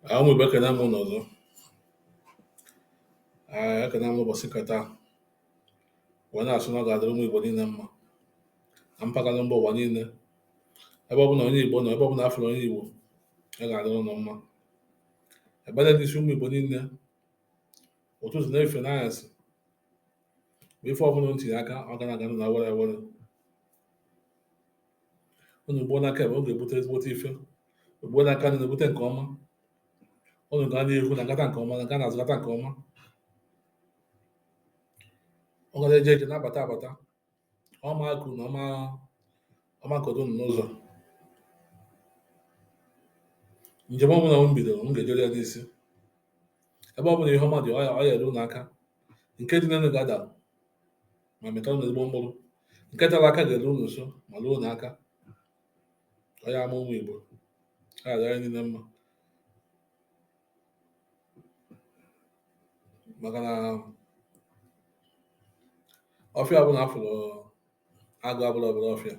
ụmụ Igbo ekene m unu ọzọ. Ekene m ụbọchị nke taa wee na-asụ na ọ ga-adịrị ụmụ Igbo niile mma na mpaghara mba ụwa niile, ebe ọ bụla onye Igbo nọ, ebe ọ bụla afọrọ onye Igbo, ọ ga-adịrị ụnụ mma. Ebere n'isi ụmụ Igbo niile, ụtụtụ na-efe n'anyasị bụ ife ọbụla unu tinye aka ọ ga na-aga na were ewere. Unu gbuo n'aka ebe ọ ga-ebute ezigbote ife, gbuo n'aka na-ebute nke ọma. Unu gaa n'ihu na nkata nke ọma, na gaa n'azụ gata nke ọma. Ọ gara eje eje na-abata abata, ọma akụ na ọma kodo unu n'ụzọ. Njem ọbụla m bidoro m ga-ejere ya n'isi, ebe ọ bụla ihe ọma dị ọ ya eru n'aka. Nke dị n'elu ga-ada ma meta unu ezigbo mkpụrụ, nke tara aka ga-eru unu nso ma ruo n'aka. Ọ ya ama ụmụ Igbo, ọ ya adịrị niile mma, maka na ọfịa ọbụla afụrụ agụ abụla ọbụla ọfịa.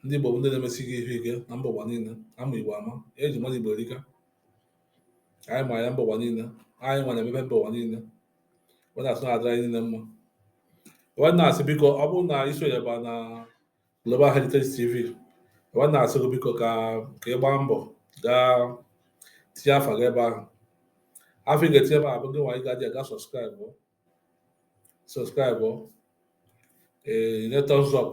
Ndị Igbo bụ ndị na-emesighị ihe ike na mba ụwa niile, ama Igbo ama, eji mmadụ Igbo erika. Anyị ma ya mba ụwa niile, anyị nwa na-emebe mba ụwa niile, wee na-asụ na adịrị anyị niile mma. Wee na-asị biko, ọ bụrụ na iso ya ba na Global Heritage TV, wee na-asị gị biko ka ị gbaa mbọ gaa tinye afa gị ebe ahụ. Afọ ị ga-etinye ebe ahụ bụ gị nwa ị ga-adị aga sọskraịbụ, nye thumbs up,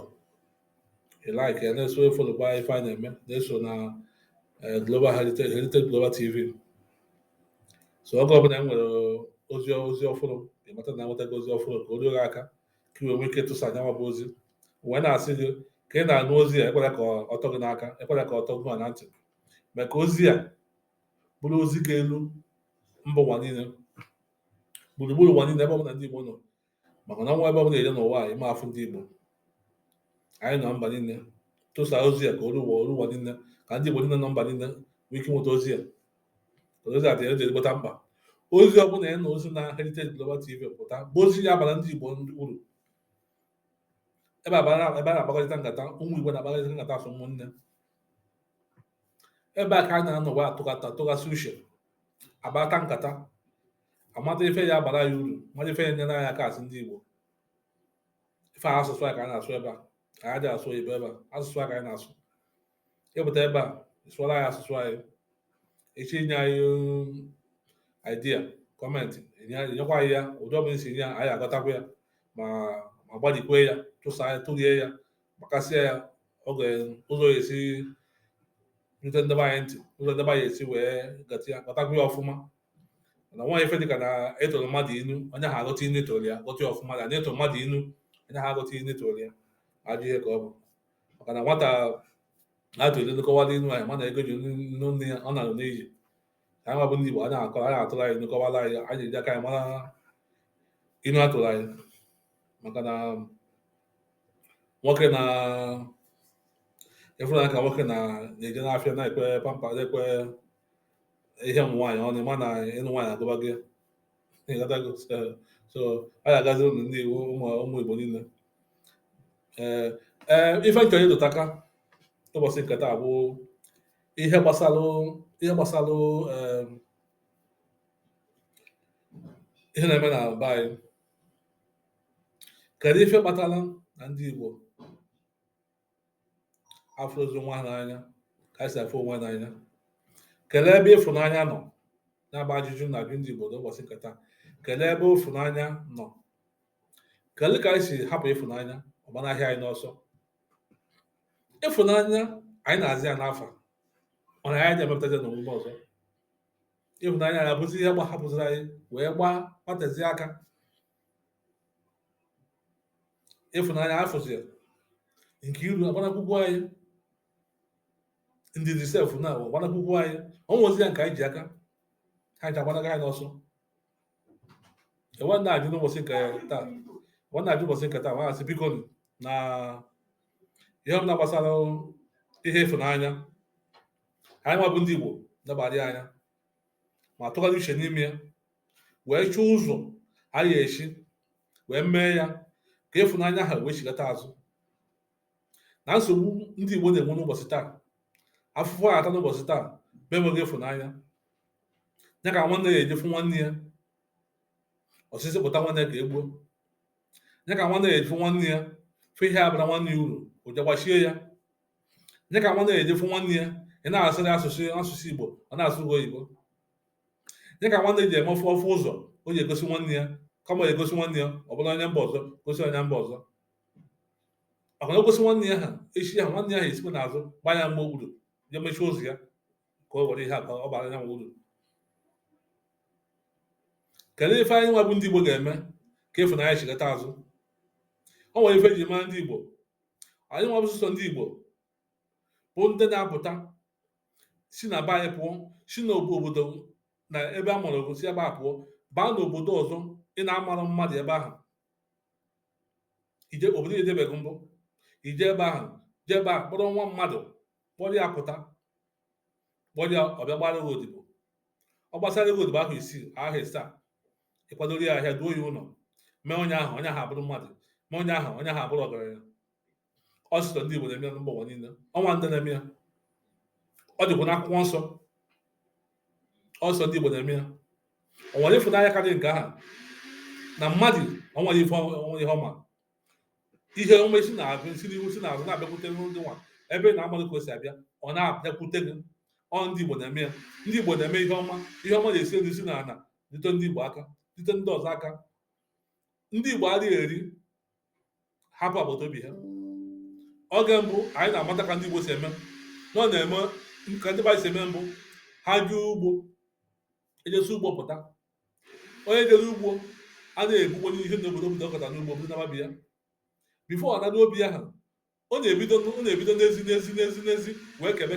like ya, na-eso efolokwa ife a na-eme, na-eso na Global Heritage Global TV. So oge ọbụla e nwere ozi ọfụrụ, ịmata na enwetago ozi ọfụrụ ka o ruo gị aka, ka i wee nwee ike tụsa anya bụ ozi. Wee na-asị gị ka ị na-anụ ozi a, ekwela ka ọ tọ gị n'aka, ekwela ka ọ tọ gị na ntị, mee ka ozi a bụrụ ozi ga-elu mba ụwa niile, gburugburu ụwa niile, ebe ọbụla ndị Igbo nọ. Maka na ọnwa ebe ọbụla ede n'ụwa a, ịma afụ ndị Igbo, anyị nọ mba niile, tụsa ozi a ka oru ụwa niile, ka ndị Igbo niile nọ mba niile nwee ike nweta ozi a. Ozi a dị ezigbota mkpa. Ozi ọbụla ya na ozi na Heritage Global TV pụta bụ ozi ya bara ndị Igbo uru. Ebe a na-akpakọrịta nkata, ụmụ Igbo na-akpakọrịta nkata asụ ụmụnne. Ebe a ka anyị na-anọwa atụgasị uche, agbata nkata, amata ife ya bara ya uru, mmadụ ife ya nyere anyị aka asị ndị Igbo. Ife a asụsụ anyị ka anyị na-asụ ebe a, anyị adịghị asụ Igbo ebe a, asụsụ anyị ka anyị na-asụ. Ịpụta ebe a, sụọla anyị asụsụ anyị, echi inye anyị idea, kọmentị, enyekwa anyị ya, ụdị ọbụla isi nye ya, anyị agọtakwa ya, ma gbalikwe ya, tụrie ya, gbakasịa ya, oge ụzọ esi rute ndebe anyị ntị, ụzọ ndebe anyị esi wee gọtakwa ya ọfụma. Na nwa ife dịka na etoro mmadụ inu, onye ha agọta inu etoro ya gọta ya ọfụma, na etoro mmadụ inu, onye ha agọta inu etoro ya, ajọ ihe ka ọ bụ. Maka na nwata atụrụ inu kọwara inu anyị, mana ego ji nnu nne ya, ọ na-anọ n'iyi. Anyị nwa bụ ndị Igbo, anyị atụrụ anyị inu kọwara anyị, anyị eji aka anyị mara inu atụrụ anyị. Maka na nwoke na ịfụnanya ka nwoke na-eje n'afịa na-ekwe pampa, na-ekwe ihe ụmụ nwaanyị ọnụ, ma na ịnụ nwaanyị agụba gị. So a ga-agazi ụlọ ndị Igbo, ụmụ Igbo niile. Ife nchọrọ ịdọta aka ụbọchị nke taa bụ ihe gbasara ihe na-eme na be anyị. Kedu ife kpatara na ndị Igbo afụrụzi nwa ha n'anya ka anyị si afụ onwe n'anya? Kelee ebe ịfụnanya nọ, na-agba ajụjụ na ajụ ndị Igbo n'ụbọchị nke taa. Kelee ebe ịfụnanya nọ, kelee ka anyị si hapụ ịfụnanya ọ gbanahịa anyị n'ọsọ. Ịfụnanya anyị na-azị ya n'afa, mana anyị na-emepụtazi n'omume ọzọ. Ịfụnanya ya abụzi ihe hapụziri anyị wee gbatezie aka. Ịfụnanya afụzi nke iru agbanakwụkwọ anyị, ndị dị sef na agbanakwụkwọ anyị, ọ nwezi ya nke anyị ji aka, ha ji agbanaga anyị n'ọsọ. Enwe na-ajụ n'ụbọchị nke taa, ma asị biko na ihe ọbụla gbasara ihe ịfụnanya, anyị nwa bụ ndị Igbo nabadị anya, ma tụgharị uche n'ime ya, wee chọọ ụzọ anyị esi wee mee ya ka ịfụnanya ha wee chigata azụ. Na nsogbu ndị Igbo na-enwe n'ụbọchị taa, afụfụ ata n'ụbọchị taa bụ enweghị ịfụnanya. ya ka nwanne ya ejefu nwanne ya osisi pụta nwanne ya ka egbuo, ya ka nwanne ya ejefu nwanne ya fụ ihe abara nwanne ya uru o jegbachie ya, ya ka nwanne ya ejefu nwanne ya ị na-asụrụ asụsụ Igbo ọ na-asụ gị oyibo, ya ka nwanne ji eme ofu ụzọ o ji egosi nwanne ya kama o egosi nwanne ya ọ bụla onye mba ọzọ gosi onye mba ọzọ, maka na o gosi nwanne ya ha echi ahụ nwanne ya ha esikwa n'azụ gbaa ya mgbe ogburu je mechie ụzọ ya ka o were ihe aka ọ bara ya nwa uru. Kedu ife anyị nwa bụ ndị Igbo ga-eme ka ịfụnanya chigata azụ? O nwere ife eji mara ndị Igbo. Anyị nwa bụ sọsọ ndị Igbo bụ ndị na-apụta si na be anyị pụọ, si n'obodo na ebe a mụrụ si ebe a pụọ baa n'obodo ọzọ ị na-amara mmadụ ebe ahụ ije obodo ejebeghị mbụ, ije ebe ahụ jee ebe a kpọrọ nwa mmadụ kpọrọ ya pụta kpọrọ ya ọbịa gbara gị odibo, ọ gbasara gị odibo ahụ isaa ịkwadoro ya ahịa duo ya ụlọ mee onye ahụ abụrụ mmadụ, mee onye ahụ abụrụ ọgaranya. Ọ sịtọ ndị Igbo na-eme na mba ụwa niile, ọnwa ndị na-eme ya, ọ dịkwa n'akwụkwọ nsọ, ọsọ ndị Igbo na-eme ya. O nwere ịfụnanya karịrị nke aha na mmadụ onwere ihe ọma ihe ome si n'ihu si n'azụ na-abịakwute ndị nwa ebe na-amalụ ka o si abịa ọ na-abịakwute gị. Ọ ndị Igbo na-eme ya. Ndị Igbo na-eme ihe ọma na-esi elu si n'ala dite ndị Igbo aka dite ndị ọzọ aka. Ndị Igbo adịghị eri hapụ agbata obi ha. Oge mbụ anyị na-amata ka ndị Igbo si eme na ọ na-eme ka ndị Igbo si eme mbụ ha jee ugbo ejesi ugbo pụta, onye jere ugbo a na-ebukwa ihe n'obodo ọkọta n'ugbo bụ nababi ya bifo ọ nada obi ahụ ọ na-ebido n'ezi wee kebe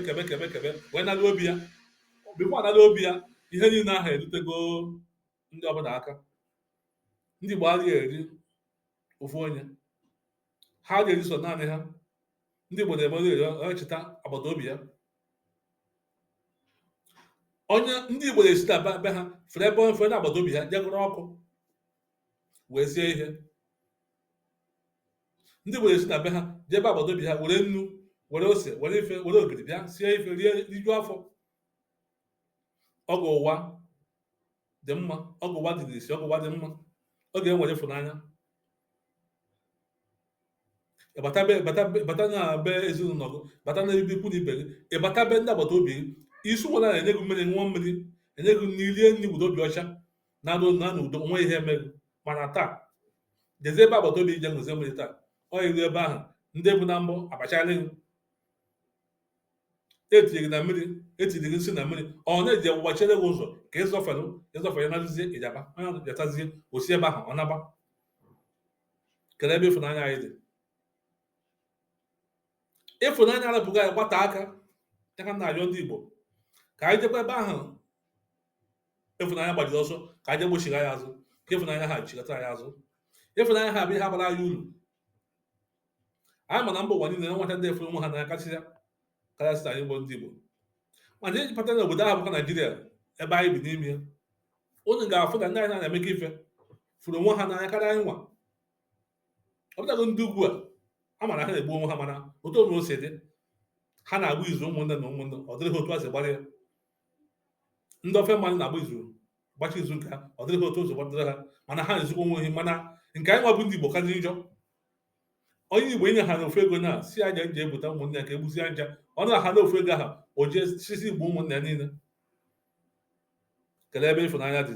wee nada obi ya. Bifo ọ nada obi ya ihe niile ahụ erutego ndị ọbụla aka. Ndị Igbo adịghị eri ofu onye, ha ga-eri so naanị ha. Ndị Igbo na-eme onye cheta agbata obi ya. Ndị Igbo na-esi na be ha fere ebe mfe na agbata obi ha jegoro ọkụ wee sie ihe. Ndị Igbo na-esi na be ha jee ebe agbata obi ha were nnu were ose were ife were ogiri bịa sie ife rie rijuo afọ. Ọgụ ụwa dị mma, ọgụ ụwa dị n'isi, ọgụ ụwa dị mma, ọ ga-enwere ịfụnanya. Bata na be ezinụlọ gị, bata na ebe ikwu na ibe gị, ịbata be ndị agbata obi gị, isi nwere na-enye gị mmiri ṅụọ mmiri, enye gị nri rie nri udo obi ọcha na udo nwe ihe eme gị. Mana taa jezie ebe agbata obi je ṅụzie mmiri taa ọ iru ebe ahụ ndị bụ na mbụ abachala gị etiri gị na mmiri etiri gị nsị na mmiri ọ na-eji gbachere gị ụzọ ka ịzọfere nazie ịjaba onye jatazie osi ebe ahụ ọ naba. Kedu ebe ịfụnanya anyị dị? Ịfụnanya arapụghị anyị gbata aka na-arịọ ndị Igbo ka anyị jekwa ebe ahụ ịfụnanya gbajiri ọsọ ka anyị je gbochiri anyị azụ, ka ịfụnanya ha chigata anyị azụ. Ịfụnanya ha bụ ihe abara anyị uru. Anyị ma na mba ụwa niile nweta ndị efere onwe ha n'anya karịsịa anyị bụ ndị Igbo. Mana iji pata na obodo ahụ bụkwa Naijiria ebe anyị bi n'ime ya, unu ga-afụ na ndị anyị na-emekọ ife fụrụ onwe ha n'anya karịa anyị nwa. Ọ bụtago ndị ugwu a mara ha na-egbu onwe ha, mana otu onwe o si dị ha na-agba izu ụmụnne na ụmụnne ọ dịrịghị otu a si gbara ya. Ndị ofe mmadụ na-agba izu gbachi izu nke ha ọ dịrịghị otu ụzọ gbadoro ha, mana ha na-ezukwa onwe ha. Mana nke anyị nwa bụ ndị Igbo karịrị njọ. Onye Igbo inye ha na ofu ego na si anya ji ebute ụmụnne ka egbuzie anja ọ na ha na ofu ego ahụ o jee sisi Igbo ụmụnne ya niile. Kedu ebe ịfụnanya dị?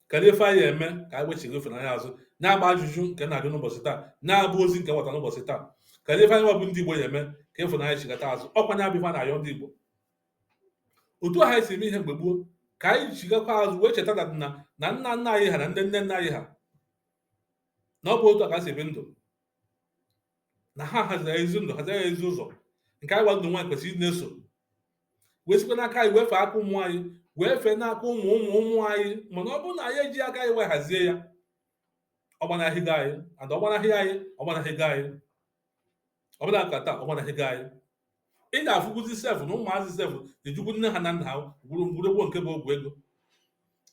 Kedu ife anyị eme ka anyị gbochiri ịfụnanya azụ? Na-agba ajụjụ nke na-ajụ n'ụbọchị taa, na-abụ ozi nke nwata n'ụbọchị taa. Kedu ife anyị nwa bụ ndị Igbo ya-eme ka ịfụnanya chigata azụ? Ọkwa nya bụ ife na-ayọ ndị Igbo. Otu a anyị si eme ihe mgbe gboo ka anyị chigakwa azụ wee cheta na nna nna anyị ha na ndị nne nna anyị ha na ọ bụ otu a ka ha si ebi ndụ, na ha haziri ezi ndụ, haziri ezi ụzọ nke anyị gwa ndụ nwaanyị kwesịrị na-eso, wee sikwa n'aka anyị wee fee aka ụmụ anyị, wee fee n'aka ụmụ anyị. Mana ọ bụrụ na anyị eji aka anyị wee hazie ya, ọgbanaghịgo anyị, ada ọgbanaghị anyị ọgbanaghịgo anyị, ọbụla nka taa ọgbanaghịgo anyị. Ị na-afụkwuzi sef na ụmụazị sef ejikwu nne ha na nna ha gwuregwo nke bụ ogwu ego.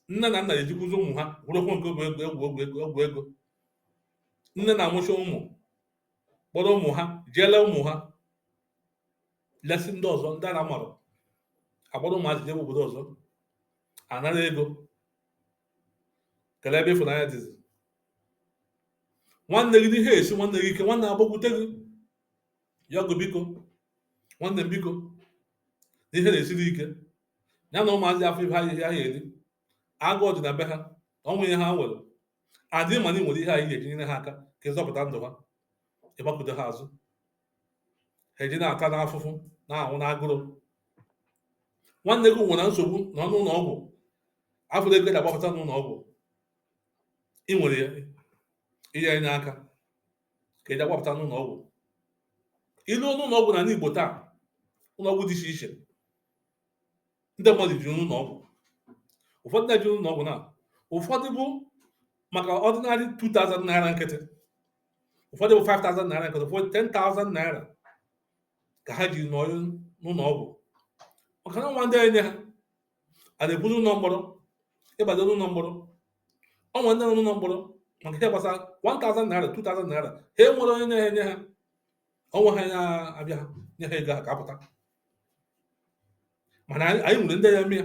Nne na nna ejikwuzi ụmụ ha gwuregwo nke bụ egwu ego. Nne na-amụcha ụmụ kpọrọ ụmụ ha jeele ụmụ ha lesi ndị ọzọ ndị a na-amarụ akpọrọ ụmụazị jebe obodo ọzọ. anara ego kelee ebe ịfụnanya dịzi. Nwanne gị n'ihe esi nwanne gị ike, nwanne agbakwute gị ya ọgụ biko nwanne m biko n'ihe na-esiri ike ya na ụmụazị afọ ibe ha ihe ha eri agụụ dị na be ha ọnwụ ihe ha nwere adị ma na ị nwere ihe anyị ga-eji nyere ha aka ka ịzọpụta ndụ ha ịgbakwute ha azụ ha eji na-ata n'afụfụ na-anwụ n'agụrụ. Nwanne gị nwere nsogbu na ọnụ ụlọ ọgwụ afọ ego ji agbapụta n'ụlọ ọgwụ ị nwere ya ihe nye aka ka eji agbapụta n'ụlọ ọgwụ. Ilu n'ụlọ ọgwụ na Igbo taa ụlọ ọgwụ dị iche iche ndị mmadụ jiri n'ụlọ ọgwụ, ụfọdụ na-eji n'ụlọ ọgwụ na ụfọdụ bụ maka ọdịnarị 2,000 naira nkịtị, ụfọdụ bụ 5,000 naira nkịtị, ụfọdụ 10,000 naira ka ha ji nọ n'ụlọ ọgwụ maka na nwa ndị enye ha a na-ebu n'ụlọ mkpọrọ ịbado n'ụlọ mkpọrọ. Ọnwa ndị nọ n'ụlọ mkpọrọ maka ihe gbasara 1,000 naira 2,000 naira ha enwere onye na-enye ha ọnwa ha na-abịa ha nye ha ego ha ka apụta. Mana anyị nwere ndị ya eme ya.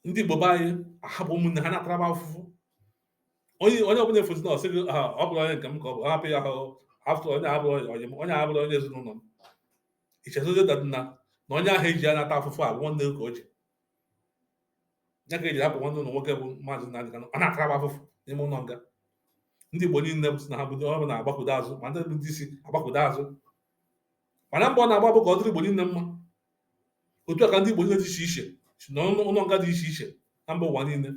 Ndị Igbo be anyị ahapụ ụmụnne ha na-ataraba afụfụ. Onye ọbụla efozi na ọsị gị ọ bụrụ onye nke m ka ọ bụ hapụ ya ahụ onye abụrụ onye ezinụlọ m. Ichezozi na onye ahụ eji ya nata afụfụ a bụ nwanne gị ka o ji ya ka eji hapụ nwanne ụlọ nwoke bụ Maazị Nnamdi Kanu ọ na-ataraba afụfụ n'ime ụlọ nga. Ndị Igbo niile bụ si na ha bụ ọ na-agbakwudo azụ ma ndị bụ ndị isi agbakwudo azụ, mana mbọ ọ na-agba bụ ka ọ dịrị Igbo niile mma. Otu a ka ndị Igbo niile dị iche iche si na ụlọ nga dị iche iche na mba ụwa niile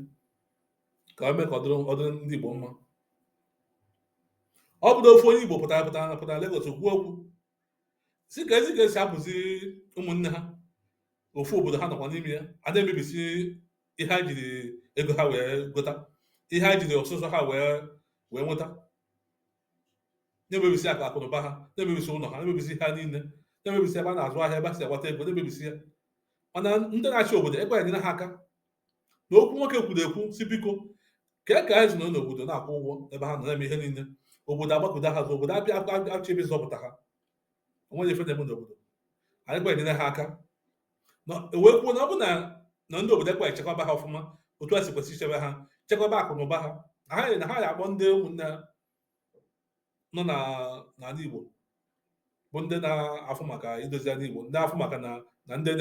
ka o mee ka ọ dịrị ndị Igbo mma. Ọ bụrụ ofu onye Igbo pụtara Lagos kwuo okwu si ka esi apụzi ụmụnne ha ofu obodo ha nọkwa n'ime ya a na-emebisi ihe ha jiri ego ha wee gota, ihe ha jiri ọsụsọ ha wee nweta, na-emebisi akụnụba ha, na-emebisi ụlọ ha, na-emebisi ha niile, na-emebisi ebe a na-azụ ahịa, ebe a si agbata ego, na-emebisi ya. Mana ndị na-achị obodo ekwe ya nyere ha aka na okwu nwoke kwuru ekwu si biko ka anyị zi n'obodo na-akwụ ụgwọ ebe ha nọ na-eme ihe niile, obodo agbakwudo ha azụ, obodo abịa achọ ebe zọpụta ha, onweghị efe na-eme n'obodo. Anyị kwe nyere ha aka wee kwuo na ọ bụ na ndị obodo ekwe echekwaba ha ọfụma otu a si kwesị ichebe ha, chekwaba akụ na ụba ha, na ha ya akpọ ndị ụmụnne nọ n'ala Igbo bụ ndị na-afụ maka idozi ala Igbo, ndị afụ maka na ndị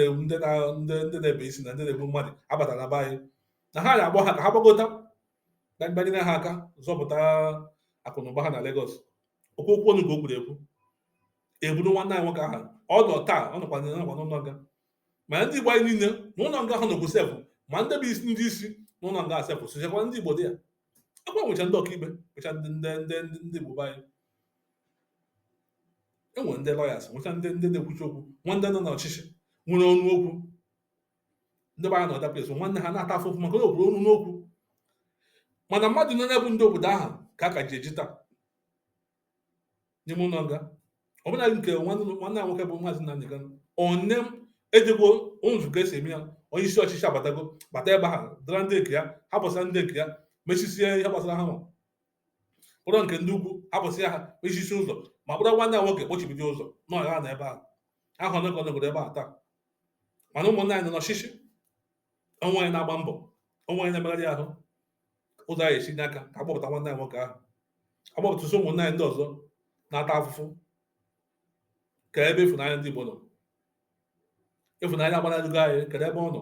na-ebe isi na ndị na-egbu mmadụ abata na be anyị, na ha ya agbọ ha ka ha gbagota gbanyere ha aka zọpụta akụ na ụba ha na Lagos. Okwu ọnụ ka o kwuru ekwu eburu nwanne anyị nwoke ahụ ọ nọ taa ọ nọkwa n'ụlọ nga. Ma ndị Igbo anyị niile n'ụlọ nga ahụ nọbụ sefụ, ma ndị bụ ndị isi n'ụlọ nga sefụ sochakwa ndị Igbo dị ya akwa nwecha ndị ọkaikpe nwecha ndị Igbo be anyị, enwere ndị lọyas nwecha ndị na-ekwuchi okwu, nwanne nọ n'ọchịchị nwere ọnụ okwu. Ndị be anyị na ọda ples nwanne ha na-ata afụfụ maka na obodo ọnụ n'okwu. Mana mmadụ n'anya bụ ndị obodo ahụ ka a ka ji eji taa n'ime ụlọ nga. Ọbụla nke nwanne ya nwoke bụ Maazị Nnamdi Kanu one ejego nzukọ esi eme ya, onye isi ọchịchị abatago bata ebe ha dara ndị nke ya hapụsịa ndị nke ya mechisie ihe gbasara ha nwa, kpọrọ nke ndị ugwu hapụsịa ha mechisi ụzọ, ma kpọrọ nwanne ya nwoke kpochibido ụzọ na ọha na ebe ahụ ahụ nọgoro ebe a taa. Mana ụmụnne anyị nọ n'ọchịchị, onwe anyị na-agba mbọ, onwe anyị na-emegharị ahụ ụzọ anyị esi n'aka ka agbapụta nwanne ya nwoke ahụ, agbapụtụsị ụmụnne anyị ndị ọzọ na-ata afụfụ ka ebe ịfụnanya ndị Igbo nọ. Ịfụnanya agbanarịgo anyị kere ebe ọ nọ.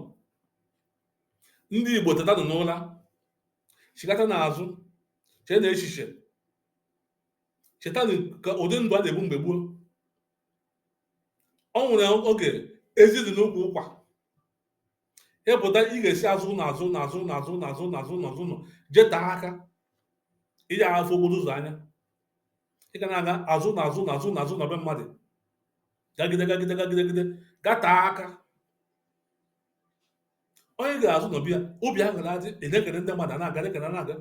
Ndị Igbo teta nọ n'ụra chigata n'azụ chee na echiche, cheta ka ụdị ndụ a na-ebu mgbe gboo. Ọ nwere oge ezi dị n'ukwu ụkwa ịpụta ị ga-esi azụ n'azụ jee taa aka iji afọ okporo ụzọ anya, ị ga na-aga azụ na be mmadụ gagide gataa aka. Onye ga-azụ n'obi ya obi ahụ na-adị elekere ndị mmadụ na-aga lekere na-aga.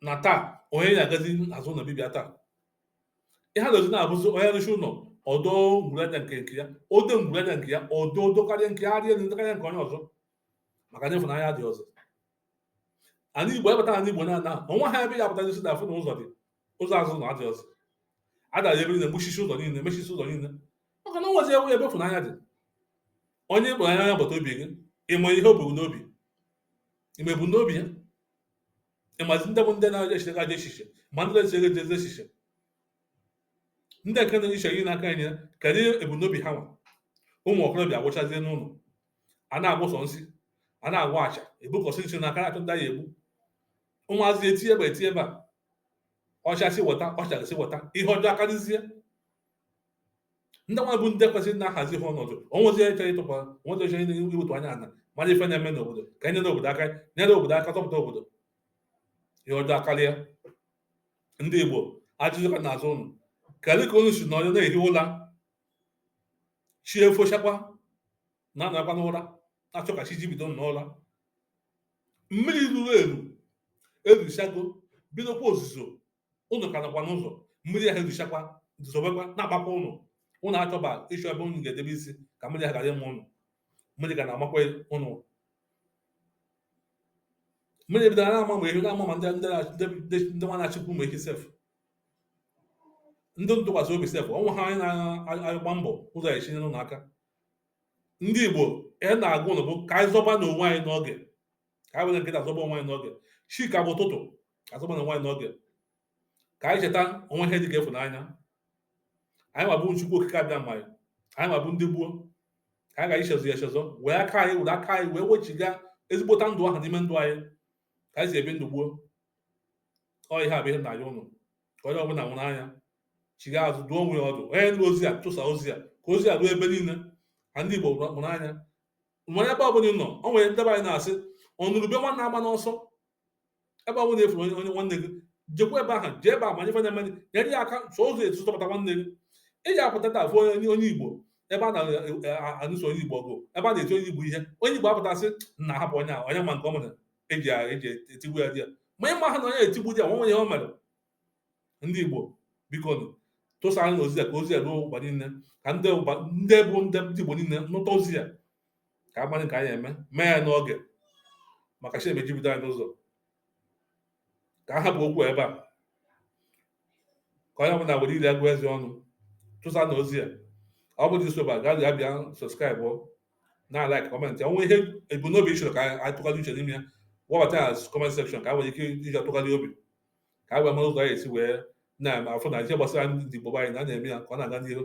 Na taa onye na-agazi azụ na bibia taa ihe a dozi na-abụzi onye rụchi ụlọ ọdọ ngwuranya nke ya, ode ngwuranya nke ya ọdọ karịa nke ya arịa ndị karịa nke onye ọzọ maka na ịfụnanya dị ọzọ. Ala Igbo ebata ala Igbo na-ana ọnwa ha ebe ya apụta n'isi na afụ na ụzọ dị ụzọ azụ na adị ọzọ adara ebe niile mechisi ụzọ niile mechisi ụzọ niile maka na nwezi ebe ịfụnanya dị. Onye bụ anya agbata obi gị ịma ihe o bu n'obi ịma ebu n'obi ya ịmazi ndị bụ ndị na-echiche aja echiche ma ndị na-echiche ejeze echiche ndị nke na-echiche ihe n'aka anyị ya kedu ebumnobi ha nwa ụmụ okorobịa agwụchazie n'ụlọ a na-agbụsọ nsị a na-agwụ acha ebukọsị nsị n'aka na-achọ ndị ya egbu ụmụazị eti ebe a ọchasị weta ọchasị weta ihe ọjọọ akarịzie ndị nwa bụ ndị kwesịrị na-ahazi ha ọnọdụ onwezi chọrọ ịtụpụ onwezi chọrọ iwetụ anya ana mara ife na-eme n'obodo ka nye n'obodo aka nyere obodo aka tọpụta obodo ihe ọjọọ karịa ndị Igbo ajụjụ ka na-azụ ụnụ kedu ka unu si n'ọjọ na-ehi ụra chi efochakwa na-anakwa n'ụra na-achọ ka chi ji bido n'ụra mmiri ruru eru eruchago bidokwa ozuzo ụnụ ka nakwa n'ụzọ mmiri ahụ eruchakwa zobekwa na-agbakwa ụnụ achọba ịchọ ebe unu ga-edebe isi ka mmiri ahụ ghara ịma ụnụ mmiri ga na-amakwa ụnụ mmiri bidoro na-ama ma ehi na-ama ma ndị nwa na-achịkwa ụmụ ehi sef ndị ntụkwasị obi sef ọnwa ha anyị na-agba mbọ ụzọ echi n'ụlọ aka ndị Igbo ihe na-agụ ụnụ bụ ka anyị zọba n'onwe anyị n'oge ka anyị were nkịta zọba onwe anyị n'oge chi ka bụ ụtụtụ azọba n'onwe anyị n'oge ka anyị cheta onwe ihe dị ka ịfụnanya anyị ma bụ Chukwu okike abịa mma anyị ma bụ ndị gboo ka anyị ga-ichezo ya echezọ wee aka anyị were aka anyị wee wechiga ezigbota ndụ ahụ n'ime ndụ anyị ka anyị si ebi ndụ gboo ọ ihe a bụ ihe na-anya ụnụ ka onye ọbụla nwụrụ anya chiga azụ duo onwe ya ọdụ onye nụ ozi a tụsa ozi a ka ozi a ruo ebe niile ka ndị Igbo mụrụ anya nwere ebe ọbụla ị nọ o nwere ndebe anyị na-asị ọnụrụbe nwanne agba n'ọsọ ebe ọbụla efuru onye nwanne gị jekwa ebe ahụ jee ebe a ma nyefe na-eme nyere ya aka so ụzọ etu zọpụta nwanne gị iji apụtata afụ onye Igbo ebe a na-anụso onye Igbo ọgụ ebe a na-eti onye Igbo ihe onye Igbo apụtasị na ahapụ onye ma nke ọ mere eji etigbu ya di ya ma ịma ha na onye etigbu di ya nwa ihe o mere ndị Igbo biko tụsara na ozi ya ka ozi ya ruo ụba niile ka ndị bụ ndị Igbo niile nụta ozi ya ka agbanye ka anyị eme mee ya n'oge maka chi emejibido anyị n'ụzọ ka a hapụ okwu ebe a ka onye ọbụla were iri agụ ezi ọnụ tụsa na ozi ya ọ bụ dị soba gaghị abịa sọskraịbụ na laik kọmentị onwe ihe ebumnobi chọrọ ka anyị tụgharị uche n'ime ya webata ya kọment sekshọn ka a nwere ike iji atụgharị obi ka a wee mara ụzọ anyị esi wee na-afụ na ihe gbasara ndị Igbo anyị na na-eme ya ka ọ na-aga n'ihu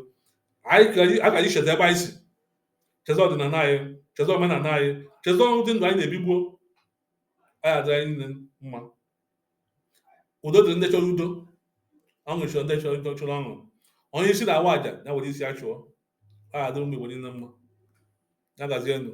a ga icheta ebe anyị si cheza ọdịnala anyị cheza omenala anyị cheza ụdị ndụ anyị na-ebi gboo anyị adịrị anyị niile mma udo dịrị ndị chọrọ udo ọṅụ chọrọ ndị chọrọ ọṅụ onye isi na-awa aja ya were isi achụọ a adịrị ụmụ Igbo niile mma ya gazienụ